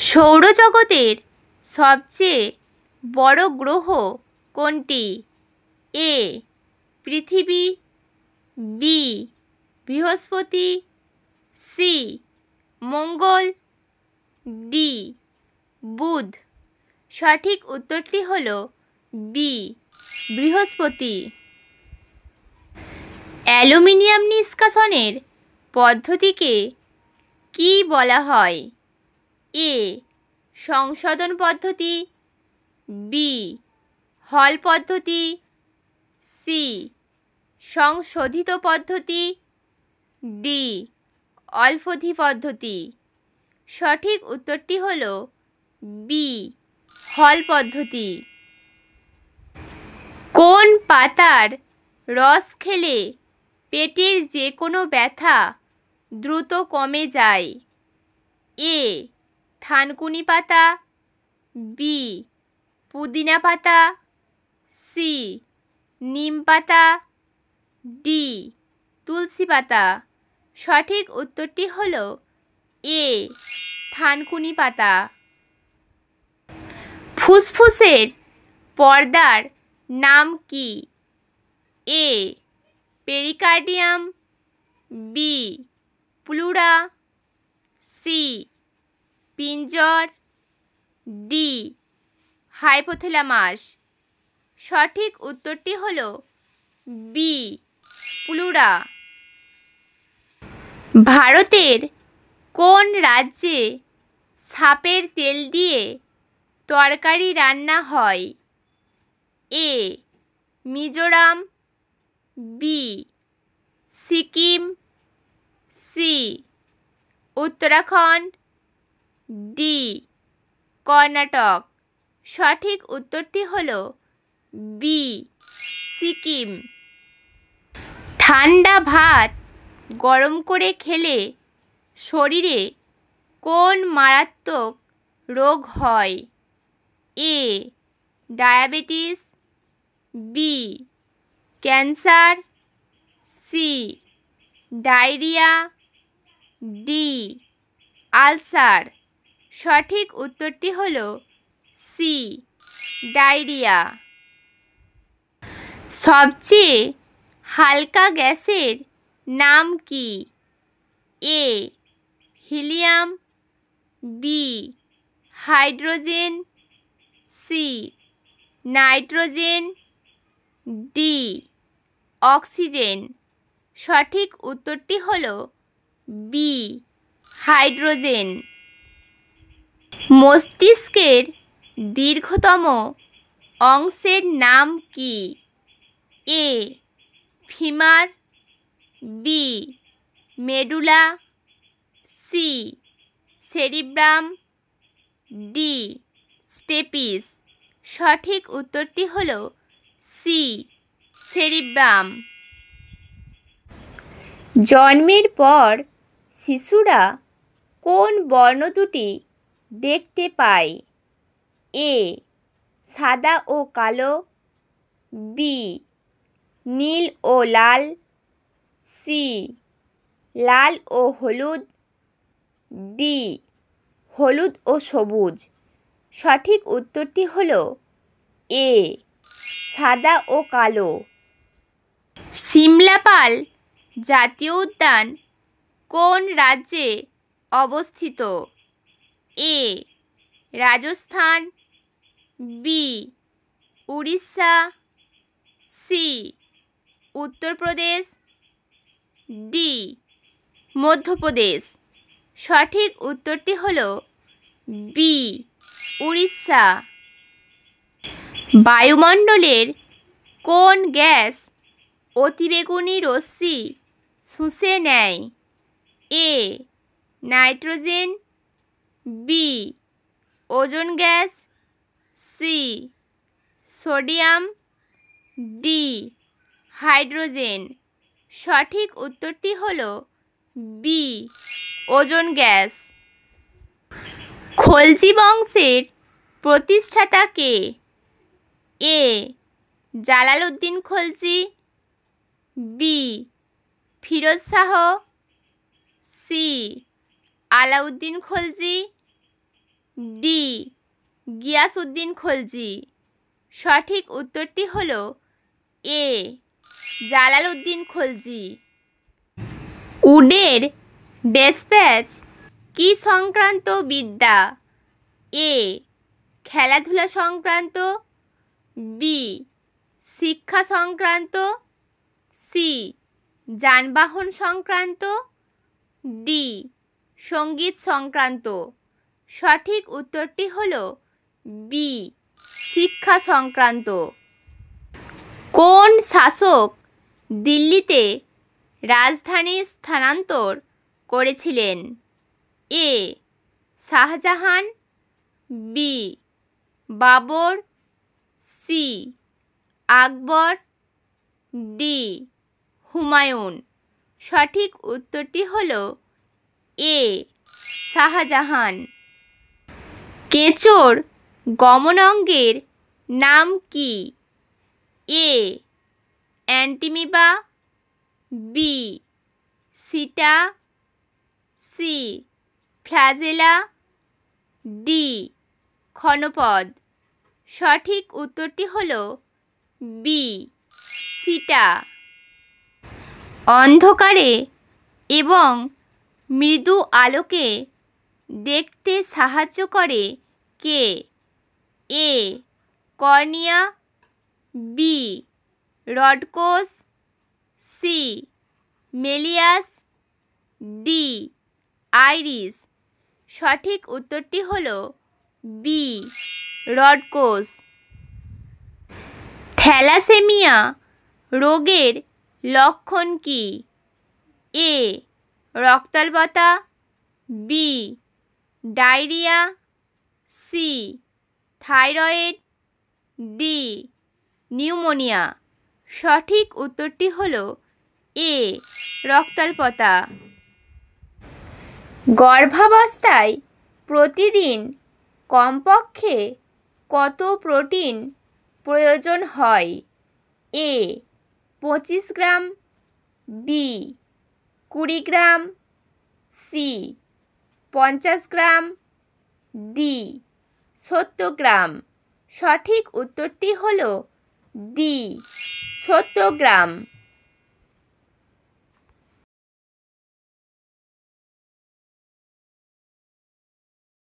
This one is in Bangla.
সৌরজগতের সবচেয়ে বড় গ্রহ কোনটি? এ পৃথিবী, বি বৃহস্পতি, সি মঙ্গল, ডি বুধ। সঠিক উত্তরটি হল বি বৃহস্পতি। অ্যালুমিনিয়াম নিষ্কাশনের পদ্ধতিকে কি বলা হয়? এ সংশোধন পদ্ধতি, বি হল পদ্ধতি, সি সংশোধিত পদ্ধতি, ডি অল্পধি পদ্ধতি। সঠিক উত্তরটি হল বি হল পদ্ধতি। কোন পাতার রস খেলে পেটের যে কোনো ব্যথা দ্রুত কমে যায়? এ থানকুনি পাতা, বি পুদিনা পাতা, সি নিম পাতা, ডি তুলসী পাতা। সঠিক উত্তরটি হল এ থানকুনি পাতা। ফুসফুসের পর্দার নাম কি? A pericardium, B pleura, C পিঞ্জর, ডি হাইপোথ্যালামাস। সঠিক উত্তরটি হল বি প্লুরা। ভারতের কোন রাজ্যে সাপের তেল দিয়ে তরকারি রান্না হয়? A Mizoram, B Sikkim, C Uttarakhand, D Karnataka. সঠিক উত্তরটি হল বি সিকিম। ঠান্ডা ভাত গরম করে খেলে শরীরে কোন মারাত্মক রোগ হয়? A diabetes, B cancer, C diarrhoea, D ulcer. সঠিক উত্তরটি হল সি ডায়রিয়া। সবচেয়ে হালকা গ্যাসের নাম কি? A helium, B hydrogen, C nitrogen, D oxygen. সঠিক উত্তরটি হল বি হাইড্রোজেন। মস্তিষ্কের দীর্ঘতম অংশের নাম কি? A femur, B medulla, C cerebrum, D stapes. সঠিক উত্তরটি হল সি সেরিব্রাম। জন্মের পর শিশুরা কোন বর্ণ দুটি দেখতে পায়? এ সাদা ও কালো, বি নীল ও লাল, সি লাল ও হলুদ, ডি হলুদ ও সবুজ। সঠিক উত্তরটি হল এ সাদা ও কালো। সিমলাপাল জাতীয় উদ্যান কোন রাজ্যে অবস্থিত? A Rajasthan, B Orissa, C Uttar Pradesh, D Madhya Pradesh. সঠিক উত্তরটি হল বি উড়িষ্যা। বায়ুমণ্ডলের কোন গ্যাস অতিবেগুনি রশ্মি শুষে নেয়? A nitrogen, B ozone gas, C sodium, D hydrogen. সঠিক উত্তরটি হল বি ওজোন গ্যাস। খলজি বংশের প্রতিষ্ঠাতা কে? A Jalaluddin Khalji, B Firoz Shah, C Alauddin Khalji, D Ghiyasuddin Khalji. সঠিক উত্তরটি হল এ জালালউদ্দিন খলজি। উডের ডেসপ্যাচ কি সংক্রান্ত বিদ্যা? এ খেলাধুলা সংক্রান্ত, বি শিক্ষা সংক্রান্ত, সি যানবাহন সংক্রান্ত, ডি সঙ্গীত সংক্রান্ত। সঠিক উত্তরটি হল বি শিক্ষা সংক্রান্ত। কোন শাসক দিল্লিতে রাজধানী স্থানান্তর করেছিলেন? এ শাহজাহান, বি বাবর, সি আকবর, ডি হুমায়ুন। সঠিক উত্তরটি হল এ শাহজাহান। কেঁচোর গমনাঙ্গের নাম কি? এ অ্যান্টিমিবা, বি সিটা, সি ফ্ল্যাজেলা, ডি ক্ষণপদ। সঠিক উত্তরটি হল বি সিটা। অন্ধকারে এবং মৃদু আলোকে দেখতে সাহায্য করে কে? এ কর্নিয়া, বি রডকোষ, সি মেলিয়াস, ডি আইরিস। সঠিক উত্তরটি হল বি রডকোষ। থ্যালাসেমিয়া রোগের লক্ষণ কি? এ রক্তাল্পতা, B diarrhoea, C thyroid, D pneumonia. সঠিক উত্তরটি হল এ রক্তাল্পতা। গর্ভাবস্থায় প্রতিদিন কমপক্ষে কত প্রোটিন প্রয়োজন হয়? এ 25 গ্রাম, বি 20 গ্রাম, সি 50 গ্রাম, ডি 70 গ্রাম। সঠিক উত্তরটি হল ডি 70 গ্রাম।